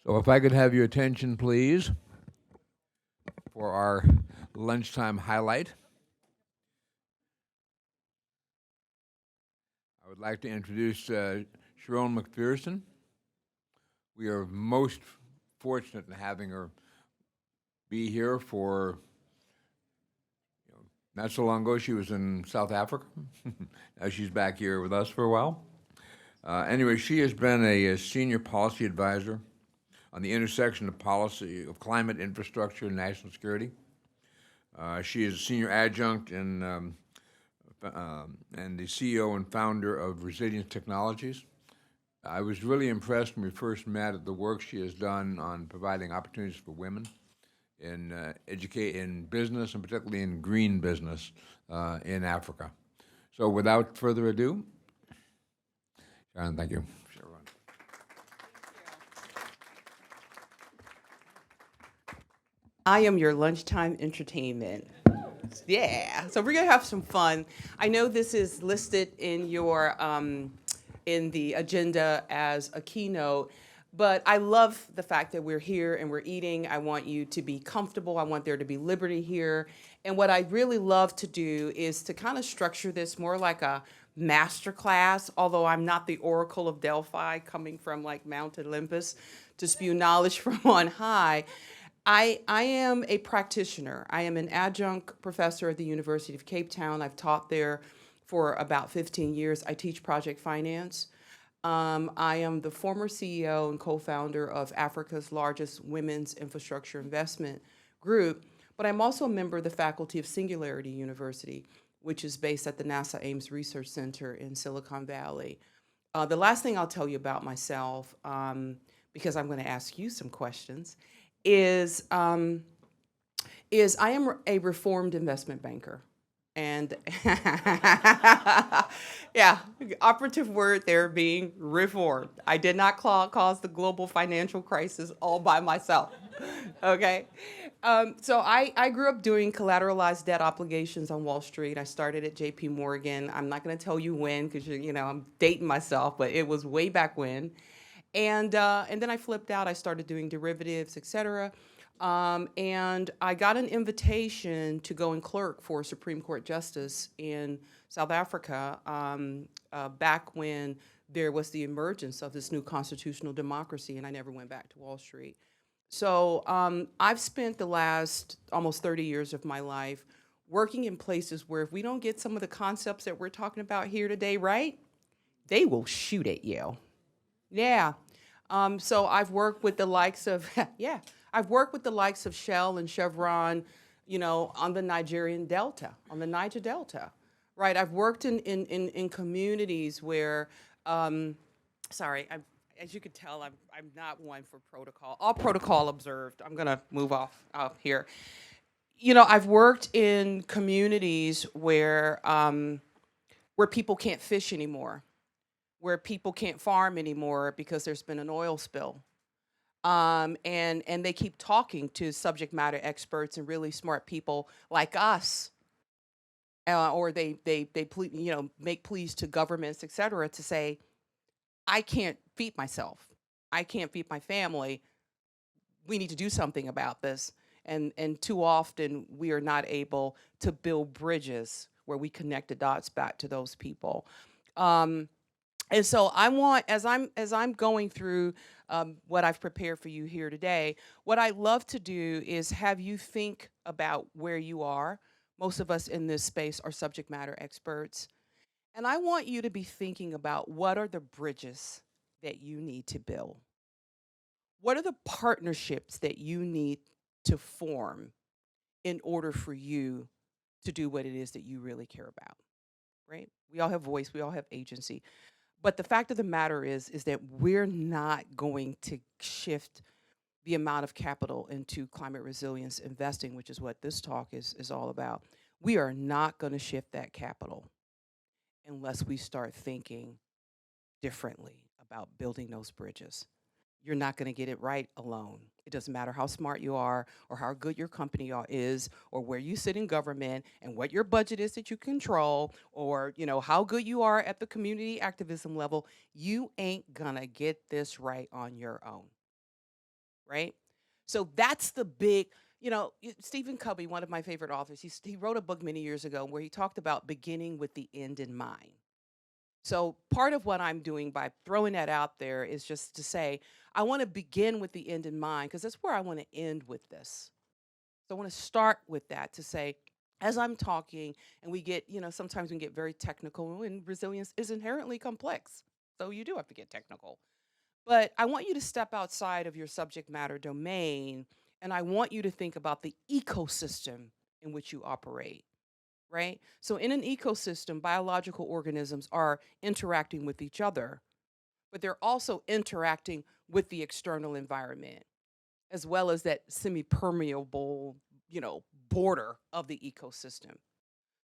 So if I could have your attention, please, for our lunchtime highlight. I would like to introduce Sharron McPherson. We are most fortunate in having her be here for not so long ago. She was in South Africa. Now she's back here with us for a while. Anyway, she has been a senior policy advisor on the intersection of policy of climate, infrastructure, and national security. She is a senior adjunct and the CEO and founder of Resilience Technologies. I was really impressed when we first met at the work she has done on providing opportunities for women in in business, and particularly in green business in Africa. So without further ado, Sharon, thank you. I am your lunchtime entertainment. Yeah, so we're gonna have some fun. I know this is listed in your in the agenda as a keynote, but I love the fact that we're here and we're eating. I want you to be comfortable. I want there to be liberty here. And what I really love to do is to kind of structure this more like a master class, although I'm not the Oracle of Delphi coming from like Mount Olympus to spew knowledge from on high. I am a practitioner. I am an adjunct professor at the University of Cape Town. I've taught there for about 15 years. I teach project finance. I am the former CEO and co-founder of Africa's largest women's infrastructure investment group, but I'm also a member of the faculty of Singularity University, which is based at the NASA Ames Research Center in Silicon Valley. The last thing I'll tell you about myself, because I'm going to ask you some questions, is I am a reformed investment banker. And yeah, operative word there being reformed. I did not cause the global financial crisis all by myself. Okay. So I grew up doing collateralized debt obligations on Wall Street. I started at JP Morgan. I'm not going to tell you when because I'm dating myself, but it was way back when. And then I flipped out. I started doing derivatives, et cetera. And I got an invitation to go and clerk for a Supreme Court justice in South Africa back when there was the emergence of this new constitutional democracy, and I never went back to Wall Street. So I've spent the last almost 30 years of my life working in places where if we don't get some of the concepts that we're talking about here today right, they will shoot at you. Yeah. So I've worked with the likes of, yeah, I've worked with the likes of Shell and Chevron, on the Nigerian Delta, on the Niger Delta, right? I've worked in communities where, sorry, as you could tell, I'm not one for protocol. All protocol observed. I'm gonna move off here. I've worked in communities where people can't fish anymore, where people can't farm anymore because there's been an oil spill. And they keep talking to subject matter experts and really smart people like us, or they make pleas to governments, et cetera, to say, I can't feed myself, I can't feed my family. We need to do something about this. And too often we are not able to build bridges where we connect the dots back to those people. And so I want, as I'm going through what I've prepared for you here today, what I love to do is have you think about where you are. Most of us in this space are subject matter experts. And I want you to be thinking about what are the bridges that you need to build? What are the partnerships that you need to form in order for you to do what it is that you really care about, right? We all have voice, we all have agency. But the fact of the matter is that we're not going to shift the amount of capital into climate resilience investing, which is what this talk is all about. We are not going to shift that capital unless we start thinking differently about building those bridges. You're not going to get it right alone. It doesn't matter how smart you are or how good your company is or where you sit in government and what your budget is that you control or how good you are at the community activism level. You ain't going to get this right on your own. right? So that's the big, Stephen Covey, one of my favorite authors, he wrote a book many years ago where he talked about beginning with the end in mind. So part of what I'm doing by throwing that out there is just to say, I want to begin with the end in mind because that's where I want to end with this. So I want to start with that to say, as I'm talking, and we get, sometimes we get very technical, and resilience is inherently complex. So you do have to get technical. But I want you to step outside of your subject matter domain, and I want you to think about the ecosystem in which you operate, right? So in an ecosystem, biological organisms are interacting with each other, but they're also interacting with the external environment, as well as that semi-permeable, border of the ecosystem.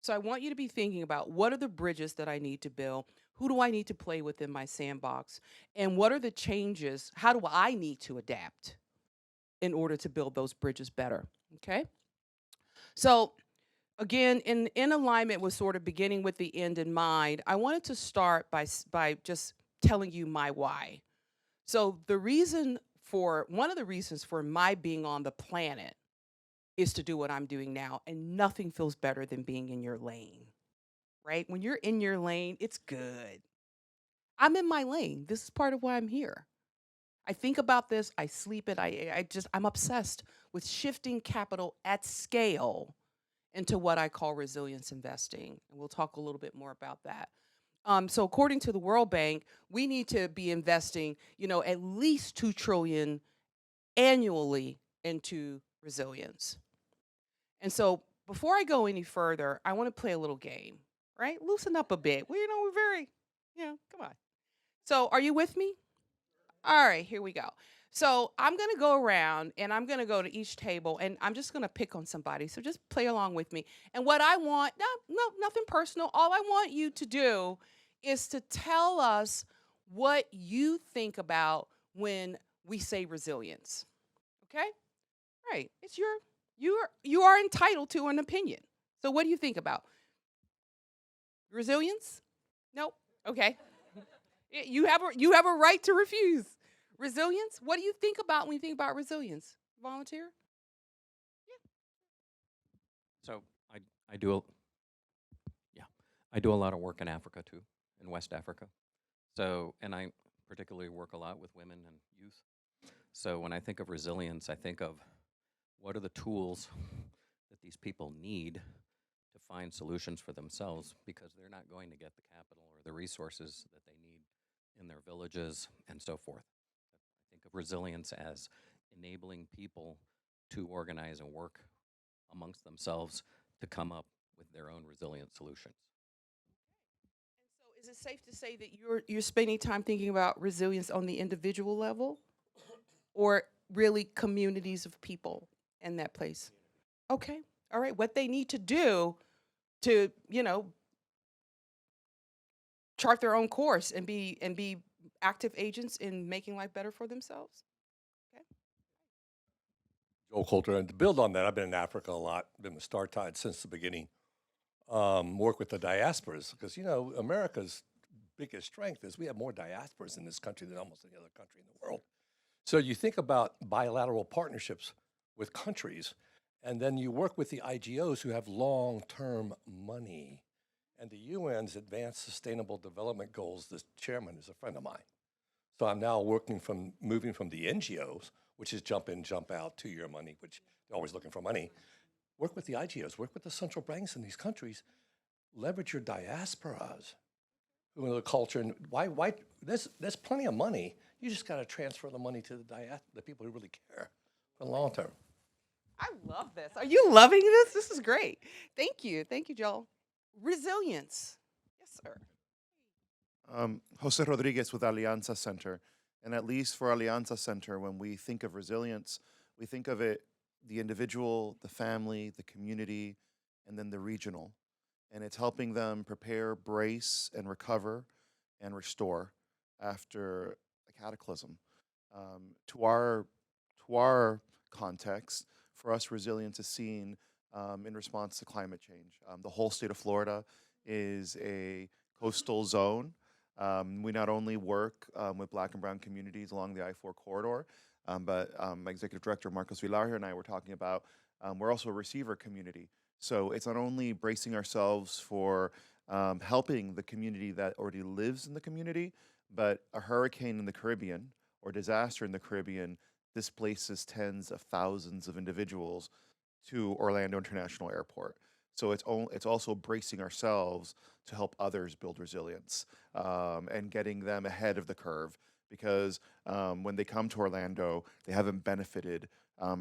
So I want you to be thinking about what are the bridges that I need to build? Who do I need to play with in my sandbox? And what are the changes? How do I need to adapt in order to build those bridges better? Okay. So again, in alignment with sort of beginning with the end in mind, I wanted to start by just telling you my why. So one of the reasons for my being on the planet is to do what I'm doing now, and nothing feels better than being in your lane, right? When you're in your lane, it's good. I'm in my lane. This is part of why I'm here. I think about this, I sleep it, I'm obsessed with shifting capital at scale into what I call resilience investing. And we'll talk a little bit more about that. So according to the World Bank, we need to be investing, at least 2 trillion annually into resilience. And so before I go any further, I want to play a little game, right? Loosen up a bit. Well, we're very, come on. So are you with me? All right, here we go. So I'm going to go around and I'm going to go to each table and I'm just going to pick on somebody. So just play along with me. And what I want, no, nothing personal. All I want you to do is to tell us what you think about when we say resilience. Okay? Right. You are entitled to an opinion. So what do you think about? Resilience? Nope. Okay. You have a right to refuse. Resilience? What do you think about when you think about resilience? Volunteer? So I do I do a lot of work in Africa too, in West Africa. So and I particularly work a lot with women and youth. So when I think of resilience, I think of what are the tools that these people need to find solutions for themselves because they're not going to get the capital or the resources that they need in their villages and so forth. I think of resilience as enabling people to organize and work amongst themselves to come up with their own resilient solutions. And so is it safe to say that you're spending time thinking about resilience on the individual level or really communities of people in that place? Okay. All right. What they need to do to, chart their own course and be active agents in making life better for themselves. Okay. Joel Coulter. And to build on that, I've been in Africa a lot, been with Star Tide since the beginning. Work with the diasporas because, America's biggest strength is we have more diasporas in this country than almost any other country in the world. So you think about bilateral partnerships with countries, and then you work with the IGOs who have long-term money. And the UN's Advanced Sustainable Development Goals, the chairman is a friend of mine. So I'm now moving from the NGOs, which is jump in, jump out, 2-year money, which they're always looking for money. Work with the IGOs, work with the central banks in these countries, leverage your diasporas, who know the culture. And why there's plenty of money. You just got to transfer the money to the people who really care for the long term. I love this. Are you loving this? This is great. Thank you, Joel. Resilience. Yes, sir. Jose Rodriguez with Alianza Center. And at least for Alianza Center, when we think of resilience, we think of it the individual, the family, the community, and then the regional. And it's helping them prepare, brace, and recover and restore after a cataclysm. To our context, for us, resilience is seen in response to climate change. The whole state of Florida is a coastal zone. We not only work with Black and Brown communities along the I-4 corridor, but my executive director, Marcos Villar, and I were talking about, we're also a receiver community. So it's not only bracing ourselves for helping the community that already lives in the community, but a hurricane in the Caribbean or disaster in the Caribbean displaces tens of thousands of individuals to Orlando International Airport. So it's also bracing ourselves to help others build resilience and getting them ahead of the curve because when they come to Orlando, they haven't benefited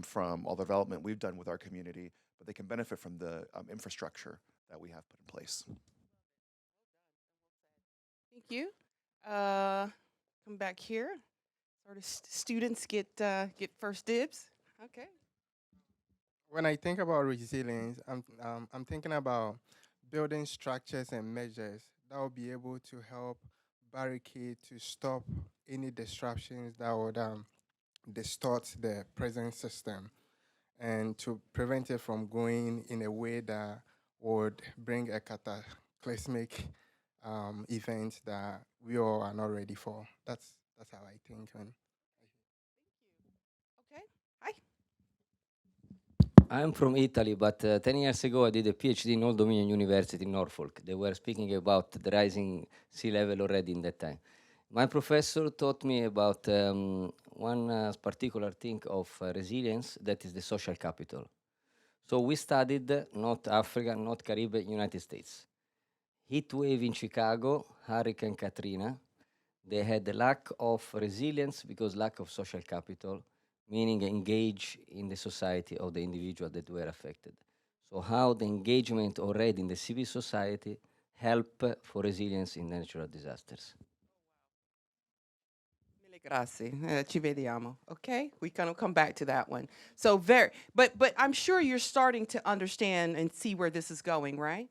from all the development we've done with our community, but they can benefit from the infrastructure that we have put in place. Thank you. Come back here. Sort of students get first dibs. Okay. When I think about resilience, I'm thinking about building structures and measures that will be able to help barricade to stop any disruptions that would distort the present system and to prevent it from going in a way that would bring a cataclysmic event that we all are not ready for. That's how I think. Okay. Hi. I'm from Italy, but 10 years ago I did a PhD in Old Dominion University in Norfolk. They were speaking about the rising sea level already in that time. My professor taught me about one particular thing of resilience, that is the social capital. So we studied not Africa, not Caribbean, United States. Heat wave in Chicago, Hurricane Katrina, they had a lack of resilience because lack of social capital, meaning engage in the society of the individual that were affected. So how the engagement already in the civil society help for resilience in natural disasters. Mille grazie. Ci vediamo. Okay, we're gonna come back to that one. So but I'm sure you're starting to understand and see where this is going, right?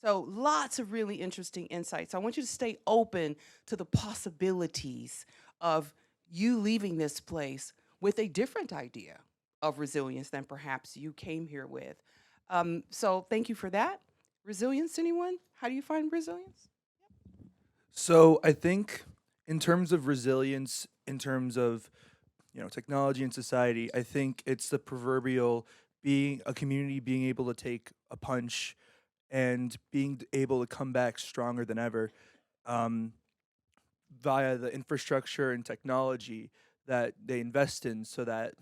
So lots of really interesting insights. I want you to stay open to the possibilities of you leaving this place with a different idea of resilience than perhaps you came here with. So thank you for that. Resilience, anyone? How do you find resilience? So I think in terms of resilience, in terms of technology and society, I think it's the proverbial being a community being able to take a punch and being able to come back stronger than ever via the infrastructure and technology that they invest in so that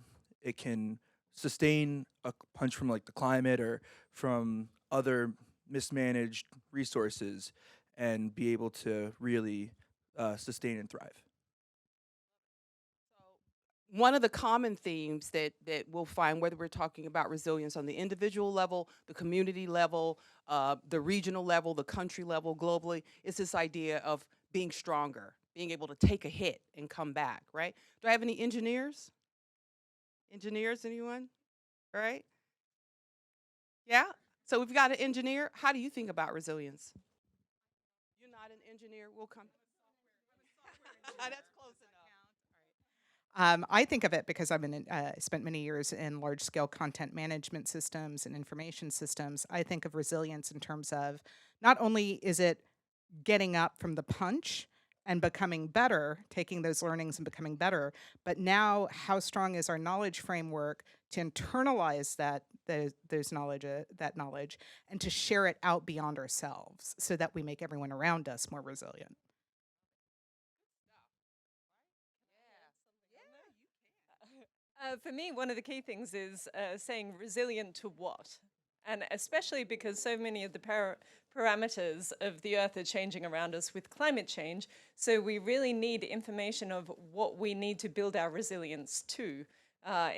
it can sustain a punch from like the climate or from other mismanaged resources and be able to really sustain and thrive. One of the common themes that we'll find, whether we're talking about resilience on the individual level, the community level, the regional level, the country level, globally, is this idea of being stronger, being able to take a hit and come back, right? Do I have any engineers? Engineers, anyone? All right? Yeah? So we've got an engineer. How do you think about resilience? You're not an engineer. We'll come. That's close enough. I think of it because I've been spent many years in large-scale content management systems and information systems. I think of resilience in terms of not only is it getting up from the punch and becoming better, taking those learnings and becoming better, but now how strong is our knowledge framework to internalize that knowledge and to share it out beyond ourselves so that we make everyone around us more resilient. For me, one of the key things is saying resilient to what? And especially because so many of the parameters of the Earth are changing around us with climate change. So we really need information of what we need to build our resilience to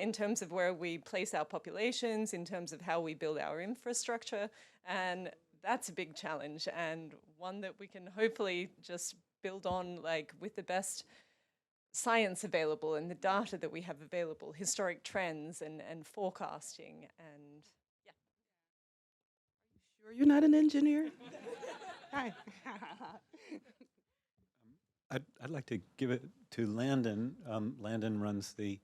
in terms of where we place our populations, in terms of how we build our infrastructure. And that's a big challenge and one that we can hopefully just build on with the best science available and the data that we have available, historic trends and forecasting and yeah. Sure you're not an engineer? Hi. I'd like to give it to Landon. Landon runs the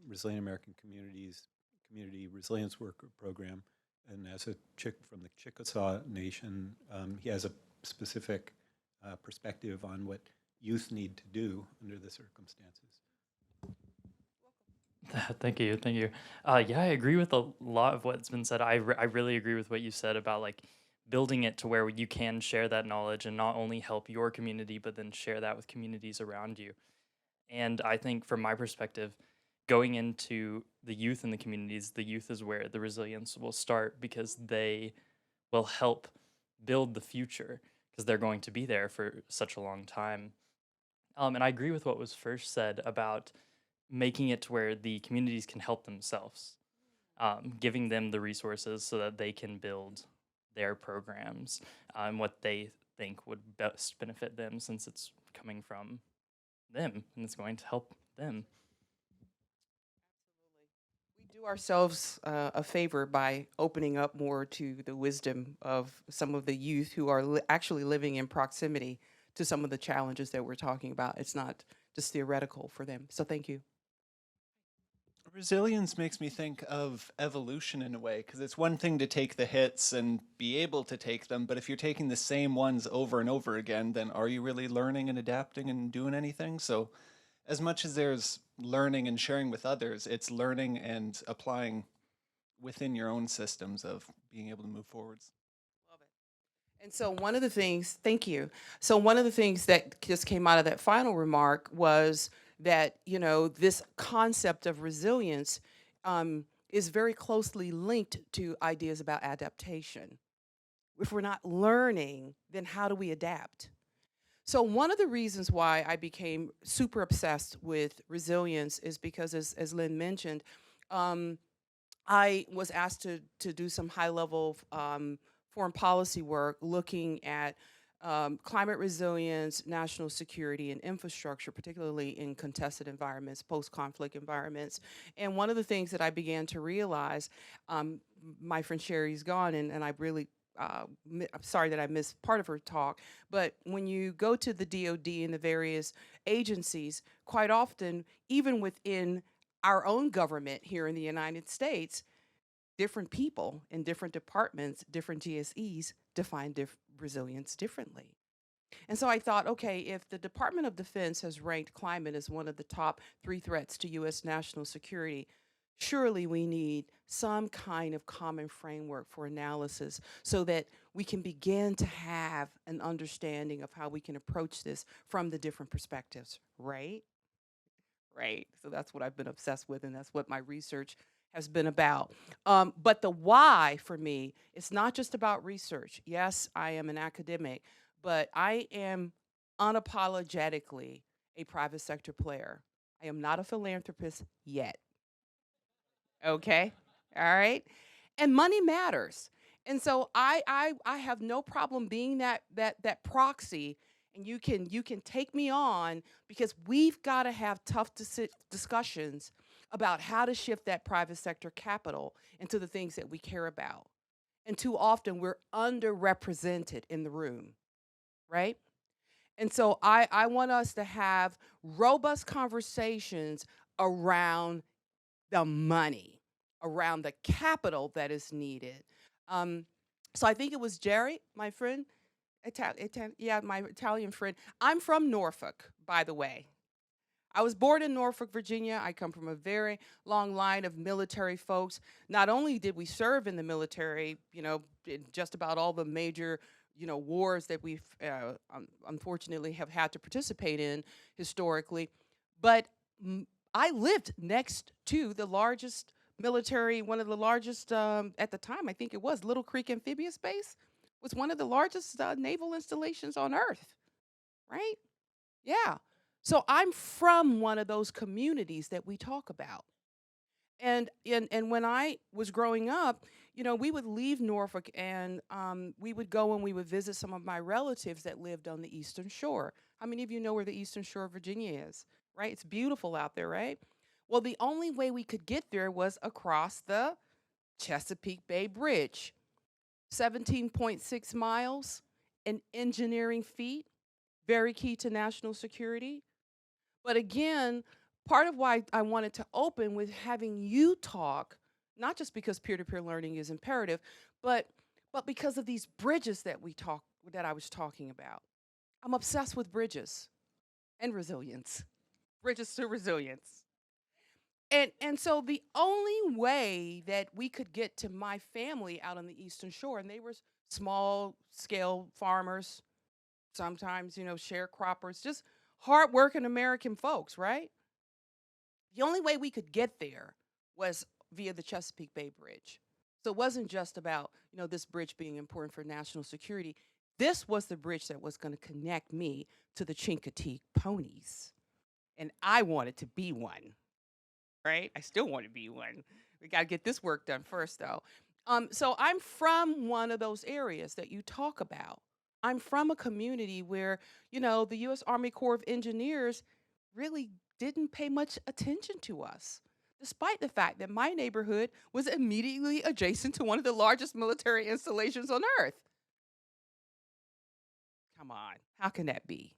Resilient American Community Resilience Worker Program, and as a chick from the Chickasaw Nation, he has a specific perspective on what youth need to do under the circumstances. Thank you, thank you. Yeah, I agree with a lot of what's been said. I really agree with what you said about like building it to where you can share that knowledge and not only help your community, but then share that with communities around you. And I think from my perspective, going into the youth in the communities, the youth is where the resilience will start because they will help build the future because they're going to be there for such a long time. And I agree with what was first said about making it to where the communities can help themselves, giving them the resources so that they can build their programs and what they think would best benefit them since it's coming from them and it's going to help them. We do ourselves a favor by opening up more to the wisdom of some of the youth who are actually living in proximity to some of the challenges that we're talking about. It's not just theoretical for them. So thank you. Resilience makes me think of evolution in a way, because it's one thing to take the hits and be able to take them, but if you're taking the same ones over and over again, then are you really learning and adapting and doing anything? So as much as there's learning and sharing with others, it's learning and applying within your own systems of being able to move forwards. Love it. And so one of the things, thank you. So one of the things that just came out of that final remark was that, you know, this concept of resilience is very closely linked to ideas about adaptation. If we're not learning, then how do we adapt? So one of the reasons why I became super obsessed with resilience is because, as Lynn mentioned, I was asked to do some high-level foreign policy work looking at climate resilience, national security, and infrastructure, particularly in contested environments, post-conflict environments. And one of the things that I began to realize, my friend Sherry's gone, and I really, I'm sorry that I missed part of her talk, but when you go to the DoD and the various agencies, quite often, even within our own government here in the United States, different people in different departments, different GSEs define resilience differently. And so I thought, okay, if the Department of Defense has ranked climate as one of the top 3 threats to U.S. national security, surely we need some kind of common framework for analysis so that we can begin to have an understanding of how we can approach this from the different perspectives, right? Right. So that's what I've been obsessed with, and that's what my research has been about. But the why for me, it's not just about research. Yes, I am an academic, but I am unapologetically a private sector player. I am not a philanthropist yet. Okay? All right? And money matters. And so I have no problem being that proxy, and you can take me on, because we've got to have tough discussions about how to shift that private sector capital into the things that we care about. And too often we're underrepresented in the room, right? And so I want us to have robust conversations around the money, around the capital that is needed. So I think it was Jerry, my friend, my Italian friend. I'm from Norfolk, by the way. I was born in Norfolk, Virginia. I come from a very long line of military folks. Not only did we serve in the military, you know, in just about all the major, you know, wars that we've unfortunately have had to participate in historically, but I lived next to the largest military, one of the largest at the time, I think it was Little Creek Amphibious Base, was one of the largest naval installations on Earth, right? Yeah. So I'm from one of those communities that we talk about. And when I was growing up, you know, we would leave Norfolk and we would go and we would visit some of my relatives that lived on the Eastern Shore. How many of you know where the Eastern Shore of Virginia is, right? It's beautiful out there, right? Well, the only way we could get there was across the Chesapeake Bay Bridge. 17.6 miles, an engineering feat, very key to national security. But again, part of why I wanted to open with having you talk, not just because peer-to-peer learning is imperative, but because of these bridges that I was talking about. I'm obsessed with bridges and resilience. Bridges to resilience. And so the only way that we could get to my family out on the Eastern Shore, and they were small scale farmers, sometimes, sharecroppers, just hardworking American folks, right? The only way we could get there was via the Chesapeake Bay Bridge. So it wasn't just about, this bridge being important for national security. This was the bridge that was going to connect me to the Chincoteague ponies. And I wanted to be one, right? I still want to be one. We got to get this work done first, though. So I'm from one of those areas that you talk about. I'm from a community where, the U.S. Army Corps of Engineers really didn't pay much attention to us, despite the fact that my neighborhood was immediately adjacent to one of the largest military installations on Earth. Come on, how can that be?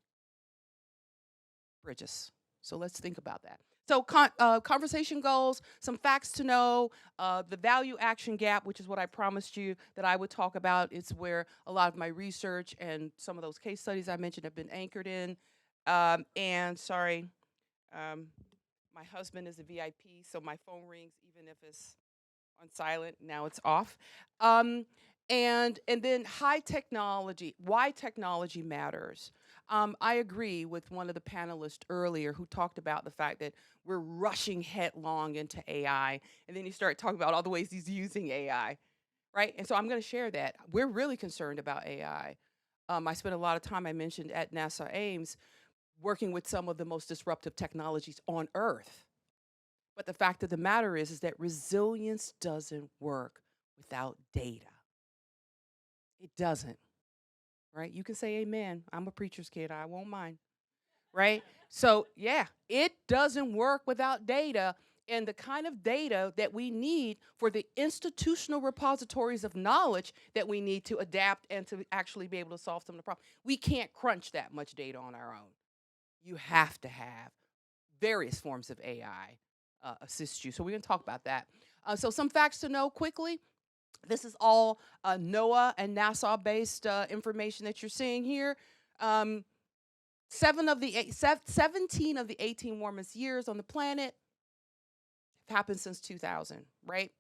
Bridges. So let's think about that. So conversation goals, some facts to know, the value action gap, which is what I promised you that I would talk about. It's where a lot of my research and some of those case studies I mentioned have been anchored in. And sorry, my husband is a VIP, so my phone rings even if it's on silent. Now it's off. And then high technology, why technology matters. I agree with one of the panelists earlier who talked about the fact that we're rushing headlong into AI, and then you start talking about all the ways he's using AI, right? And so I'm going to share that. We're really concerned about AI. I spent a lot of time, I mentioned, at NASA Ames, working with some of the most disruptive technologies on Earth. But the fact of the matter is that resilience doesn't work without data. It doesn't. Right? You can say amen. I'm a preacher's kid. I won't mind. Right? So, yeah, it doesn't work without data, and the kind of data that we need for the institutional repositories of knowledge that we need to adapt and to actually be able to solve some of the problems. We can't crunch that much data on our own. You have to have various forms of AI assist you. So we're going to talk about that. So some facts to know quickly. This is all NOAA and NASA-based information that you're seeing here. 17 of the 18 warmest years on the planet have happened since 2000, right?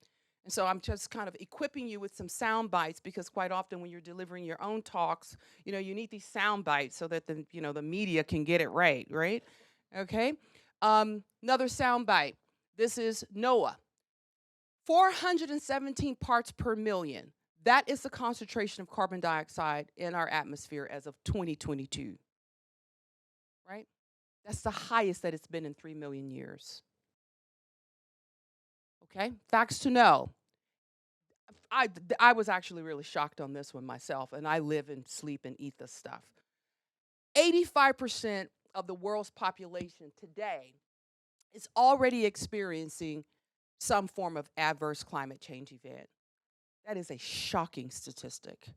And so I'm just kind of equipping you with some sound bites, because quite often when you're delivering your own talks, you need these sound bites so that the media can get it right? Okay. Another sound bite. This is NOAA. 417 parts per million. That is the concentration of carbon dioxide in our atmosphere as of 2022, right? That's the highest that it's been in 3 million years. Okay, facts to know. I was actually really shocked on this one myself, and I live and sleep and eat this stuff. 85% of the world's population today is already experiencing some form of adverse climate change event. That is a shocking statistic.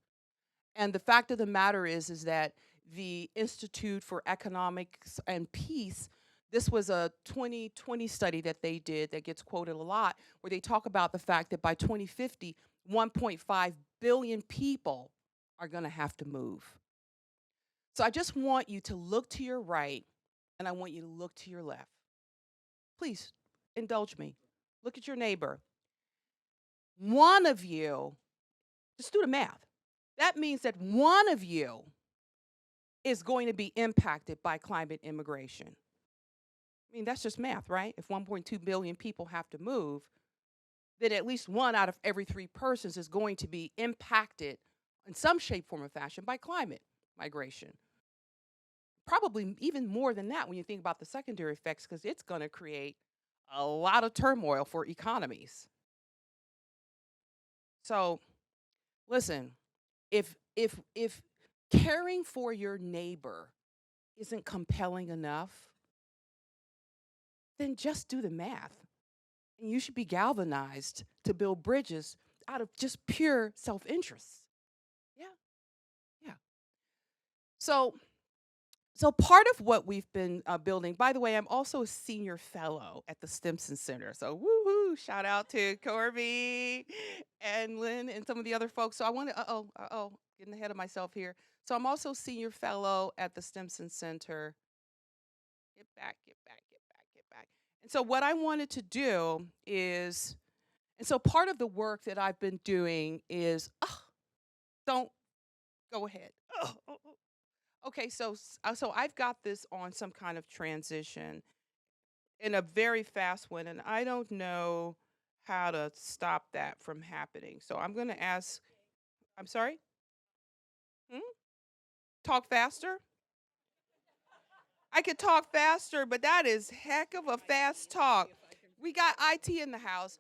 And the fact of the matter is that the Institute for Economics and Peace, this was a 2020 study that they did that gets quoted a lot, where they talk about the fact that by 2050, 1.5 billion people are going to have to move. So I just want you to look to your right, and I want you to look to your left. Please indulge me. Look at your neighbor. One of you, just do the math. That means that one of you is going to be impacted by climate immigration. I mean, that's just math, right? If 1.2 billion people have to move, then at least 1 out of every 3 persons is going to be impacted in some shape, form, or fashion by climate migration. Probably even more than that when you think about the secondary effects, because it's going to create a lot of turmoil for economies. So, listen, if caring for your neighbor isn't compelling enough, then just do the math. And you should be galvanized to build bridges out of just pure self-interest. Yeah. So part of what we've been building, by the way, I'm also a senior fellow at the Stimson Center. So woohoo, shout out to Corby and Lynn and some of the other folks. So I want to, getting ahead of myself here. So I'm also senior fellow at the Stimson Center. Get back, get back, get back, get back. And so what I wanted to do is, and so part of the work that I've been doing is, don't go ahead. Okay, so I've got this on some kind of transition in a very fast one, and I don't know how to stop that from happening. So I'm going to ask. I'm sorry. Hmm? Talk faster. I could talk faster, but that is heck of a fast talk. We got IT in the house,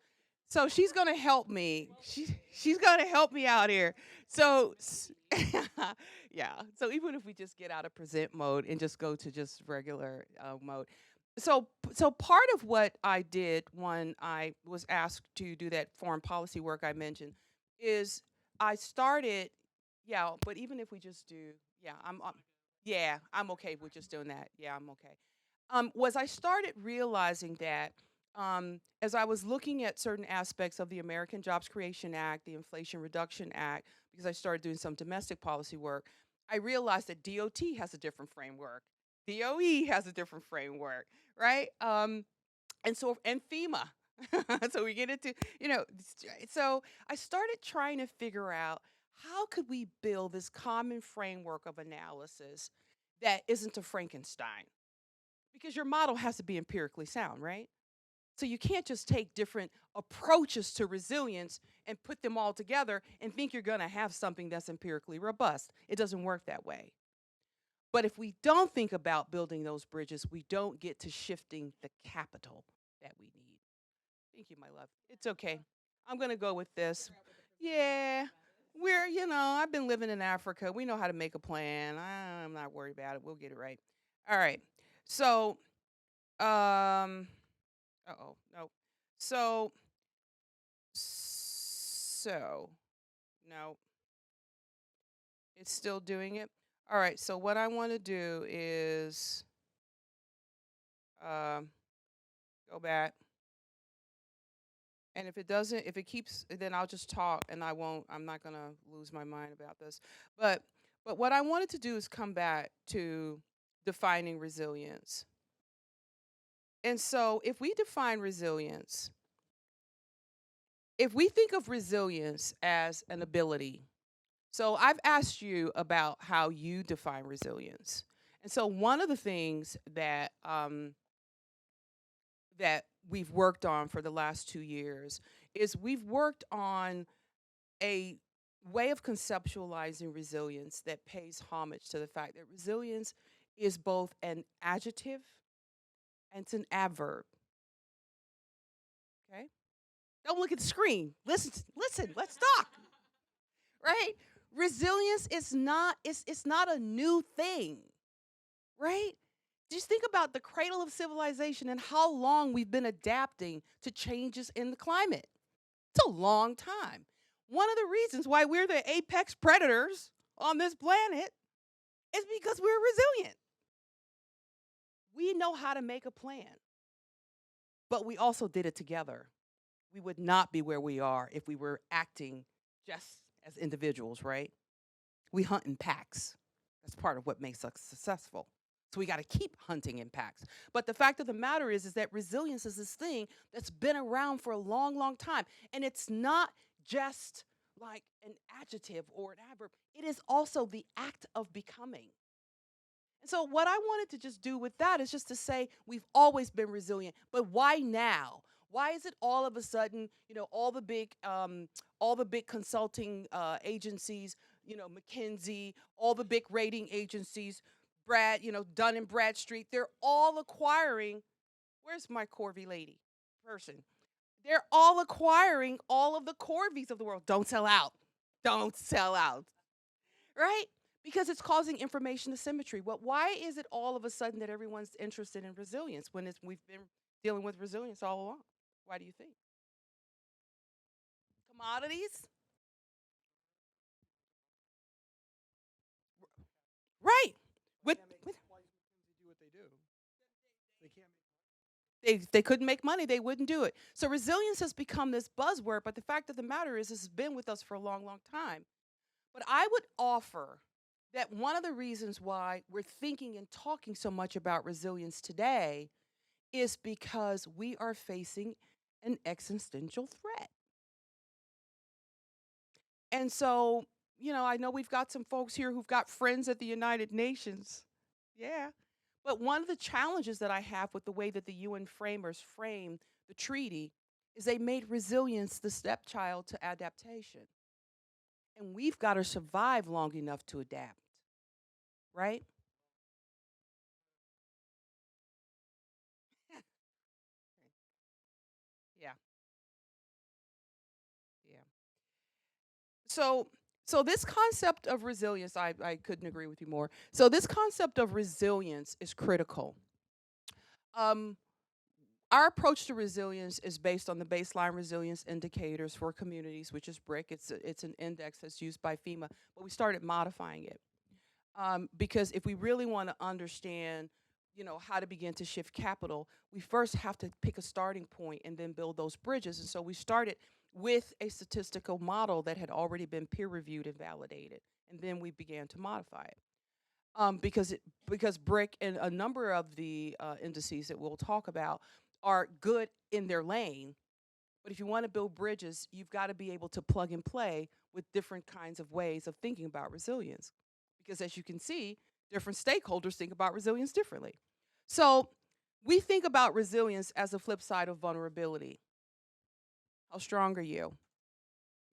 so she's gonna help me. She's gonna help me out here. So yeah. So even if we just get out of present mode and just go to just regular mode. So part of what I did when I was asked to do that foreign policy work I mentioned is I started. Yeah, but even if we just do, yeah, I'm okay with just doing that. Yeah, I'm okay. Was I started realizing that as I was looking at certain aspects of the American Jobs Creation Act, the Inflation Reduction Act, because I started doing some domestic policy work, I realized that DOT has a different framework. DOE has a different framework, right? And FEMA. So we get into, so I started trying to figure out how could we build this common framework of analysis that isn't a Frankenstein? Because your model has to be empirically sound, right? So you can't just take different approaches to resilience and put them all together and think you're going to have something that's empirically robust. It doesn't work that way. But if we don't think about building those bridges, we don't get to shifting the capital that we need. Thank you, my love. It's okay. I'm going to go with this. Yeah. I've been living in Africa. We know how to make a plan. I'm not worried about it. We'll get it right. All right. So, no. So, no. It's still doing it. All right. So what I want to do is go back. And if it keeps, then I'll just talk and I'm not going to lose my mind about this. But what I wanted to do is come back to defining resilience. And so if we define resilience, if we think of resilience as an ability, so I've asked you about how you define resilience. And so one of the things that that we've worked on for the last 2 years is we've worked on a way of conceptualizing resilience that pays homage to the fact that resilience is both an adjective and it's an adverb. Okay? Don't look at the screen. Listen, let's talk. Right? Resilience is not a new thing. Right? Just think about the cradle of civilization and how long we've been adapting to changes in the climate. It's a long time. One of the reasons why we're the apex predators on this planet is because we're resilient. We know how to make a plan, but we also did it together. We would not be where we are if we were acting just as individuals, right? We hunt in packs. That's part of what makes us successful. So we got to keep hunting in packs. But the fact of the matter is that resilience is this thing that's been around for a long, long time. And it's not just like an adjective or an adverb. It is also the act of becoming. And so what I wanted to just do with that is just to say we've always been resilient, but why now? Why is it all of a sudden, all the big consulting agencies, McKinsey, all the big rating agencies, Dun and Bradstreet, they're all acquiring, where's my Corby lady person? They're all acquiring all of the Corvies of the world. Don't sell out. Don't sell out. Right? Because it's causing information asymmetry. But why is it all of a sudden that everyone's interested in resilience when we've been dealing with resilience all along? Why do you think? Commodities? Right. They couldn't make money, they wouldn't do it. So resilience has become this buzzword, but the fact of the matter is this has been with us for a long, long time. But I would offer that one of the reasons why we're thinking and talking so much about resilience today is because we are facing an existential threat. And so, I know we've got some folks here who've got friends at the United Nations. Yeah. But one of the challenges that I have with the way that the UN framers framed the treaty is they made resilience the stepchild to adaptation. And we've got to survive long enough to adapt, right? Yeah. Yeah. So this concept of resilience, I couldn't agree with you more. So this concept of resilience is critical. Our approach to resilience is based on the baseline resilience indicators for communities, which is BRIC. It's an index that's used by FEMA, but we started modifying it because if we really want to understand, how to begin to shift capital, we first have to pick a starting point and then build those bridges. And so we started with a statistical model that had already been peer reviewed and validated, and then we began to modify it. Because BRIC and a number of the indices that we'll talk about are good in their lane, but if you want to build bridges, you've got to be able to plug and play with different kinds of ways of thinking about resilience. Because as you can see, different stakeholders think about resilience differently. So we think about resilience as a flip side of vulnerability. How strong are you?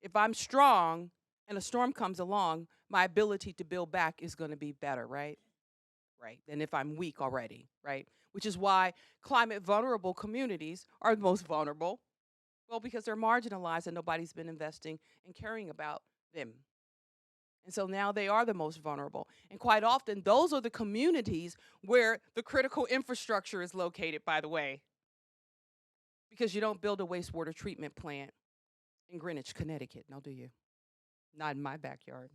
If I'm strong and a storm comes along, my ability to build back is going to be better, right? Right. Than if I'm weak already, right? Which is why climate vulnerable communities are the most vulnerable. Well, because they're marginalized and nobody's been investing and caring about them. And so now they are the most vulnerable. And quite often, those are the communities where the critical infrastructure is located, by the way. Because you don't build a wastewater treatment plant in Greenwich, Connecticut, now do you? Not in my backyard,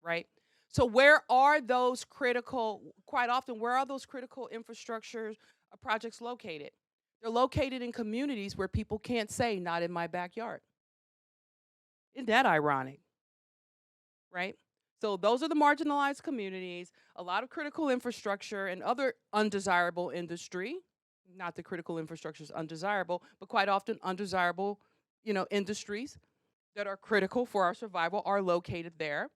right? So where are those critical, quite often, where are those critical infrastructure projects located? They're located in communities where people can't say, not in my backyard. Isn't that ironic? Right? So those are the marginalized communities, a lot of critical infrastructure and other undesirable industry. Not that critical infrastructure is undesirable, but quite often undesirable, industries that are critical for our survival are located there.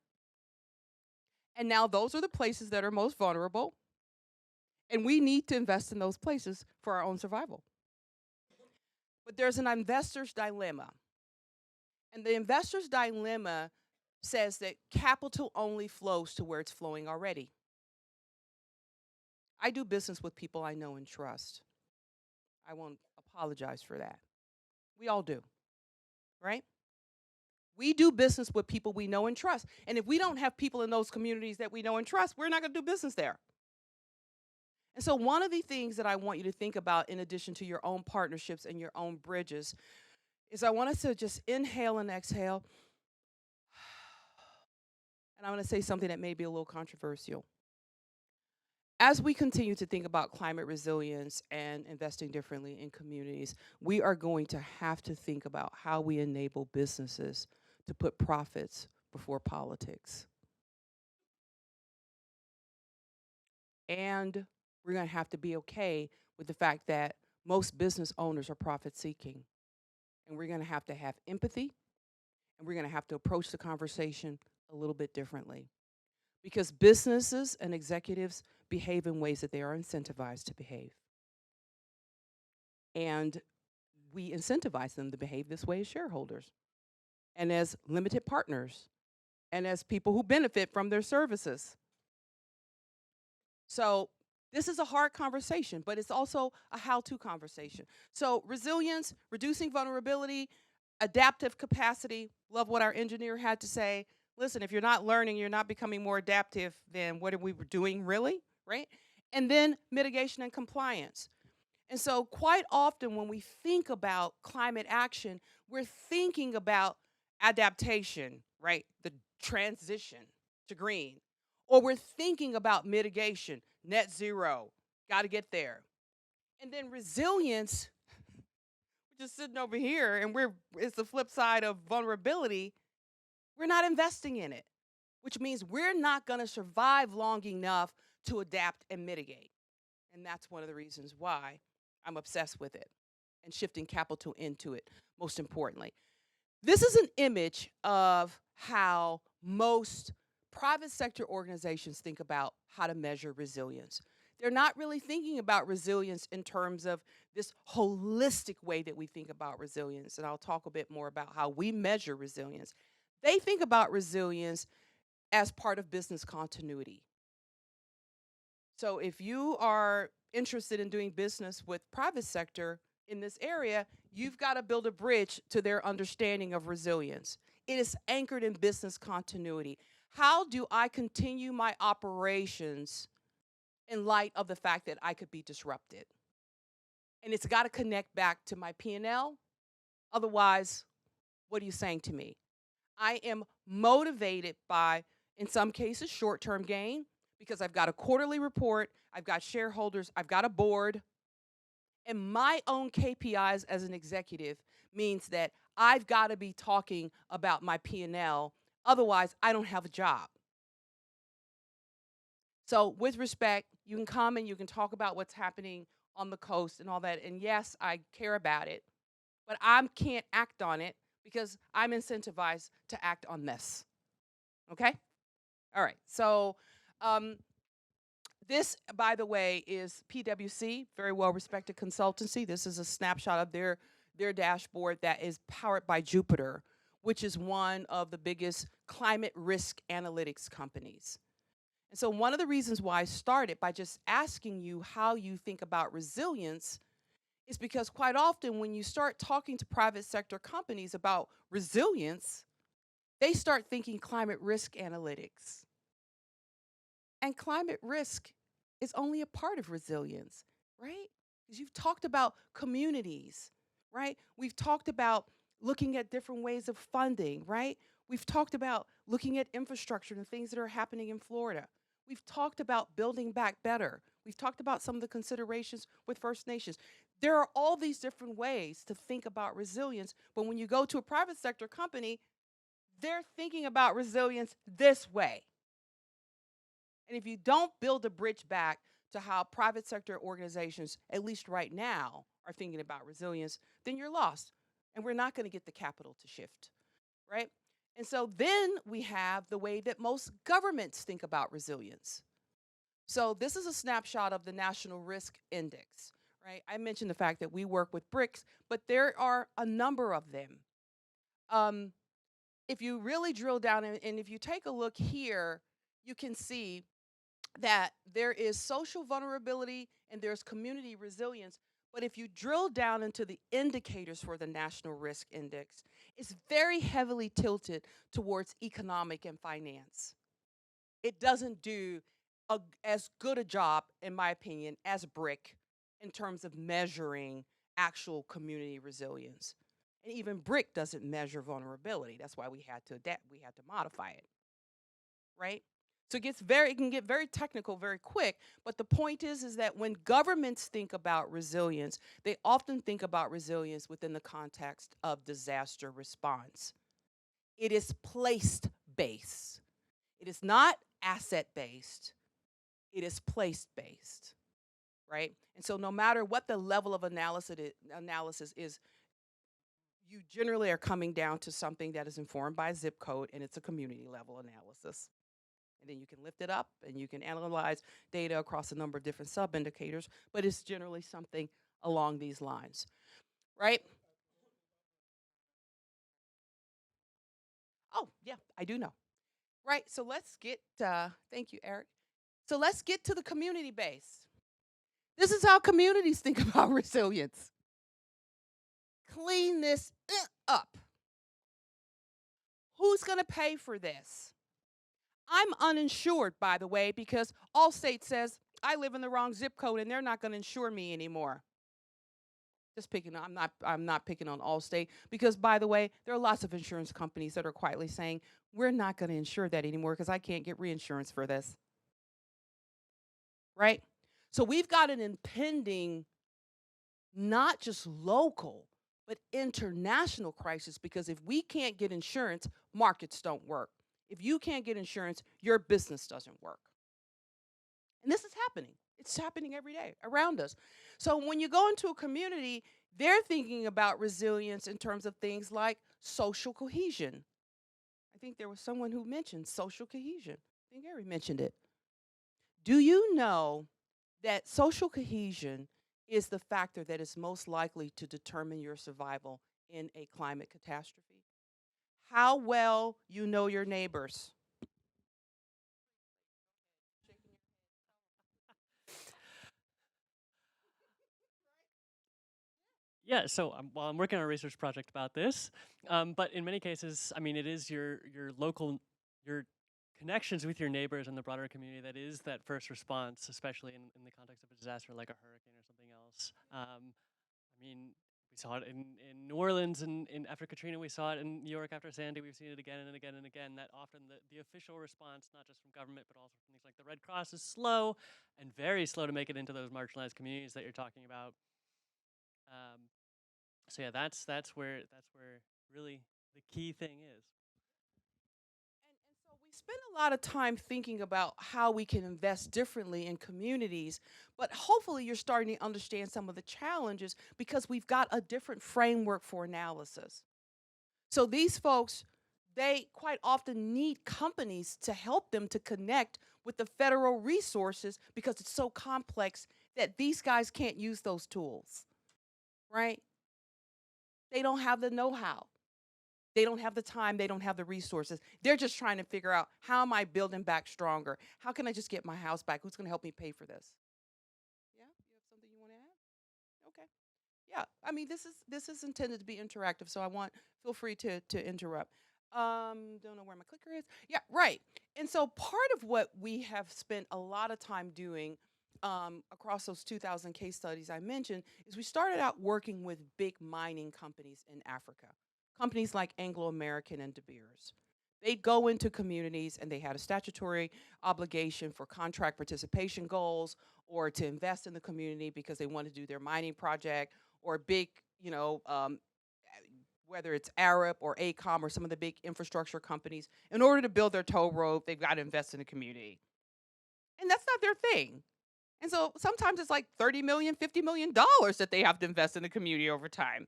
And now those are the places that are most vulnerable. And we need to invest in those places for our own survival. But there's an investor's dilemma. And the investor's dilemma says that capital only flows to where it's flowing already. I do business with people I know and trust. I won't apologize for that. We all do, right? We do business with people we know and trust. And if we don't have people in those communities that we know and trust, we're not going to do business there. And so one of the things that I want you to think about in addition to your own partnerships and your own bridges is I want us to just inhale and exhale. And I'm going to say something that may be a little controversial. As we continue to think about climate resilience and investing differently in communities, we are going to have to think about how we enable businesses to put profits before politics. And we're going to have to be okay with the fact that most business owners are profit seeking. And we're going to have empathy, and we're going to have to approach the conversation a little bit differently. Because businesses and executives behave in ways that they are incentivized to behave. And we incentivize them to behave this way as shareholders, and as limited partners, and as people who benefit from their services. So this is a hard conversation, but it's also a how-to conversation. So resilience, reducing vulnerability, adaptive capacity. Love what our engineer had to say. Listen, if you're not learning, you're not becoming more adaptive, then what are we doing really, right? And then mitigation and compliance. And so quite often when we think about climate action, we're thinking about adaptation, right? The transition to green. Or we're thinking about mitigation, net zero, got to get there. And then resilience, we're just sitting over here and it's the flip side of vulnerability. We're not investing in it, which means we're not going to survive long enough to adapt and mitigate. And that's one of the reasons why I'm obsessed with it and shifting capital into it, most importantly. This is an image of how most private sector organizations think about how to measure resilience. They're not really thinking about resilience in terms of this holistic way that we think about resilience. And I'll talk a bit more about how we measure resilience. They think about resilience as part of business continuity. So if you are interested in doing business with private sector in this area, you've got to build a bridge to their understanding of resilience. It is anchored in business continuity. How do I continue my operations in light of the fact that I could be disrupted? And it's got to connect back to my P&L. Otherwise, what are you saying to me? I am motivated by, in some cases, short-term gain, because I've got a quarterly report, I've got shareholders, I've got a board, and my own KPIs as an executive means that I've got to be talking about my P&L. Otherwise, I don't have a job. So with respect, you can come and you can talk about what's happening on the coast and all that. And yes, I care about it, but I can't act on it because I'm incentivized to act on this. Okay? All right. So this, by the way, is PwC, very well-respected consultancy. This is a snapshot of their dashboard that is powered by Jupiter, which is one of the biggest climate risk analytics companies. And so one of the reasons why I started by just asking you how you think about resilience is because quite often when you start talking to private sector companies about resilience, they start thinking climate risk analytics. And climate risk is only a part of resilience, right? Because you've talked about communities, right? We've talked about looking at different ways of funding, right? We've talked about looking at infrastructure and things that are happening in Florida. We've talked about building back better. We've talked about some of the considerations with First Nations. There are all these different ways to think about resilience, but when you go to a private sector company, they're thinking about resilience this way. And if you don't build a bridge back to how private sector organizations, at least right now, are thinking about resilience, then you're lost. And we're not going to get the capital to shift, right? And so then we have the way that most governments think about resilience. So this is a snapshot of the National Risk Index, right? I mentioned the fact that we work with BRICS, but there are a number of them. If you really drill down, and if you take a look here, you can see that there is social vulnerability and there's community resilience. But if you drill down into the indicators for the National Risk Index, it's very heavily tilted towards economic and finance. It doesn't do as good a job, in my opinion, as BRIC in terms of measuring actual community resilience. And even BRIC doesn't measure vulnerability. That's why we had to adapt, we had to modify it, right? So it can get very technical very quick, but the point is that when governments think about resilience, they often think about resilience within the context of disaster response. It is place-based. It is not asset-based. It is place-based, right? And so no matter what the level of analysis is, you generally are coming down to something that is informed by a zip code, and it's a community level analysis. And then you can lift it up and you can analyze data across a number of different sub-indicators, but it's generally something along these lines, right? Oh, yeah, I do know. Right, so let's get, thank you, Eric. So let's get to the community base. This is how communities think about resilience. Clean this up. Who's gonna pay for this? I'm uninsured, by the way, because Allstate says I live in the wrong zip code and they're not going to insure me anymore. Just picking, I'm not picking on Allstate because, by the way, there are lots of insurance companies that are quietly saying we're not going to insure that anymore because I can't get reinsurance for this. Right? So we've got an impending, not just local, but international crisis because if we can't get insurance, markets don't work. If you can't get insurance, your business doesn't work. And this is happening. It's happening every day around us. So when you go into a community, they're thinking about resilience in terms of things like social cohesion. I think there was someone who mentioned social cohesion. I think Gary mentioned it. Do you know that social cohesion is the factor that is most likely to determine your survival in a climate catastrophe? How well you know your neighbors. Yeah, so well, I'm working on a research project about this, but in many cases, I mean, it is your local, your connections with your neighbors and the broader community that is that first response, especially in the context of a disaster like a hurricane or something else. I mean, we saw it in New Orleans in after Katrina, we saw it in New York after Sandy, we've seen it again and again and again, that often the official response, not just from government, but also from things like the Red Cross, is slow and very slow to make it into those marginalized communities that you're talking about. So yeah, that's where really the key thing is. And so we spend a lot of time thinking about how we can invest differently in communities, but hopefully you're starting to understand some of the challenges because we've got a different framework for analysis. So these folks, they quite often need companies to help them to connect with the federal resources because it's so complex that these guys can't use those tools, right? They don't have the know-how. They don't have the time. They don't have the resources. They're just trying to figure out, how am I building back stronger? How can I just get my house back? Who's going to help me pay for this? Yeah? You have something you want to add? Okay. Yeah. I mean, this is intended to be interactive, so feel free to interrupt. Don't know where my clicker is. Yeah, right. And so part of what we have spent a lot of time doing across those 2,000 case studies I mentioned is we started out working with big mining companies in Africa, companies like Anglo American and De Beers. They'd go into communities and they had a statutory obligation for contract participation goals or to invest in the community because they wanted to do their mining project, or big, whether it's Arab or ACOM or some of the big infrastructure companies, in order to build their toll road, they've got to invest in the community. And that's not their thing. And so sometimes it's like $30 million, $50 million that they have to invest in the community over time.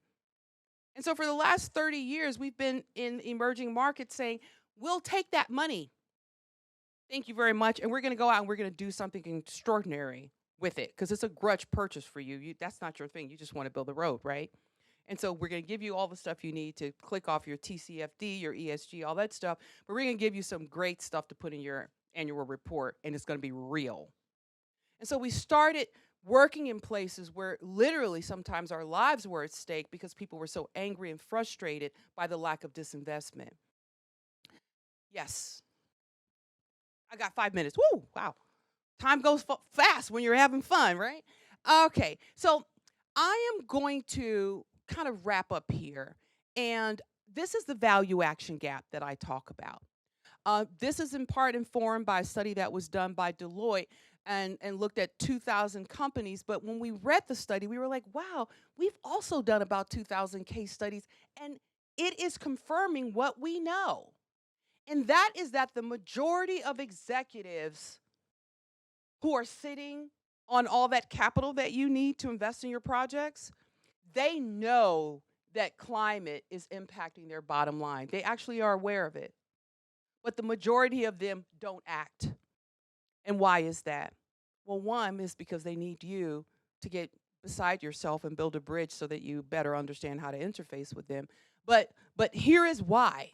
And so for the last 30 years, we've been in emerging markets saying, we'll take that money. Thank you very much. And we're going to go out and we're going to do something extraordinary with it, because it's a grudge purchase for you. That's not your thing. You just want to build a road, right? And so we're going to give you all the stuff you need to click off your TCFD, your ESG, all that stuff. But we're going to give you some great stuff to put in your annual report, and it's going to be real. And so we started working in places where literally sometimes our lives were at stake because people were so angry and frustrated by the lack of disinvestment. Yes. I got 5 minutes. Woo, wow. Time goes fast when you're having fun, right? Okay, so I am going to kind of wrap up here. And this is the value action gap that I talk about. This is in part informed by a study that was done by Deloitte and looked at 2,000 companies. But when we read the study, we were like, wow, we've also done about 2,000 case studies, and it is confirming what we know. And that is that the majority of executives who are sitting on all that capital that you need to invest in your projects, they know that climate is impacting their bottom line. They actually are aware of it. But the majority of them don't act. And why is that? Well, one is because they need you to get beside yourself and build a bridge so that you better understand how to interface with them. But here is why.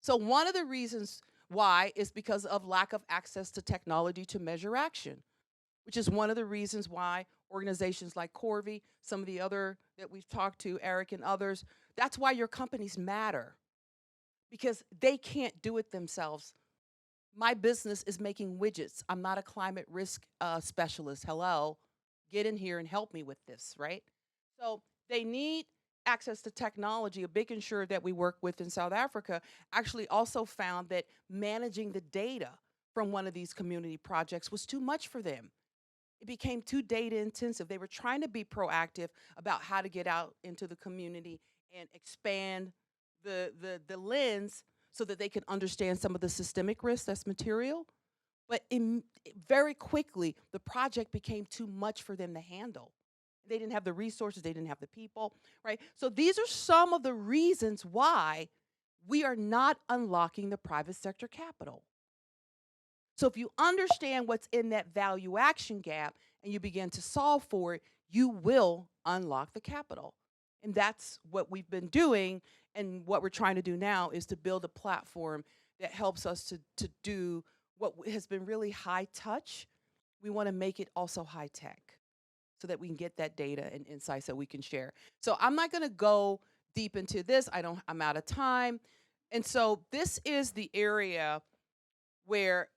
So one of the reasons why is because of lack of access to technology to measure action, which is one of the reasons why organizations like Corby, some of the other that we've talked to, Eric and others, that's why your companies matter, because they can't do it themselves. My business is making widgets. I'm not a climate risk specialist. Hello, get in here and help me with this, right? So they need access to technology. A big insurer that we work with in South Africa actually also found that managing the data from one of these community projects was too much for them. It became too data intensive. They were trying to be proactive about how to get out into the community and expand the lens so that they can understand some of the systemic risk that's material. But very quickly, the project became too much for them to handle. They didn't have the resources, they didn't have the people, right? So these are some of the reasons why we are not unlocking the private sector capital. So if you understand what's in that value action gap and you begin to solve for it, you will unlock the capital. And that's what we've been doing, and what we're trying to do now is to build a platform that helps us to do what has been really high touch. We want to make it also high tech so that we can get that data and insights that we can share. So I'm not going to go deep into this. I'm out of time. And so this is the area where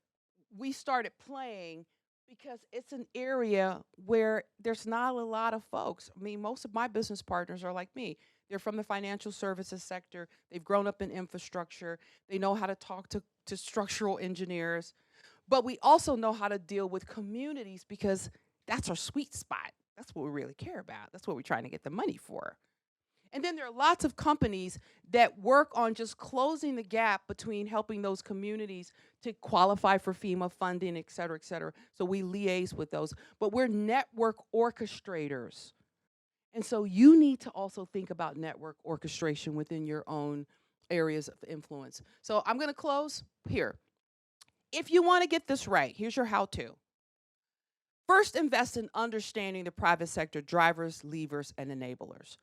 we started playing, because it's an area where there's not a lot of folks. I mean, most of my business partners are like me. They're from the financial services sector. They've grown up in infrastructure. They know how to talk to structural engineers. But we also know how to deal with communities, because that's our sweet spot. That's what we really care about. That's what we're trying to get the money for. And then there are lots of companies that work on just closing the gap between helping those communities to qualify for FEMA funding, et cetera, et cetera. So we liaise with those. But we're network orchestrators. And so you need to also think about network orchestration within your own areas of influence. So I'm going to close here. If you want to get this right, here's your how-to. First, invest in understanding the private sector drivers, levers, and enablers.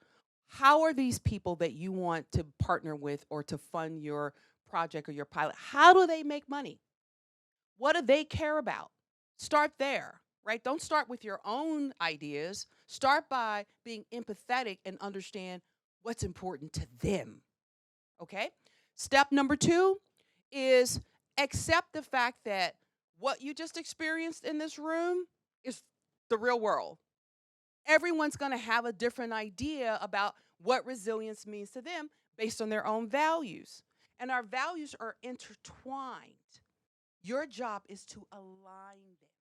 How are these people that you want to partner with or to fund your project or your pilot, how do they make money? What do they care about? Start there, right? Don't start with your own ideas. Start by being empathetic and understand what's important to them, okay? Step number 2 is accept the fact that what you just experienced in this room is the real world. Everyone's going to have a different idea about what resilience means to them based on their own values. And our values are intertwined. Your job is to align them.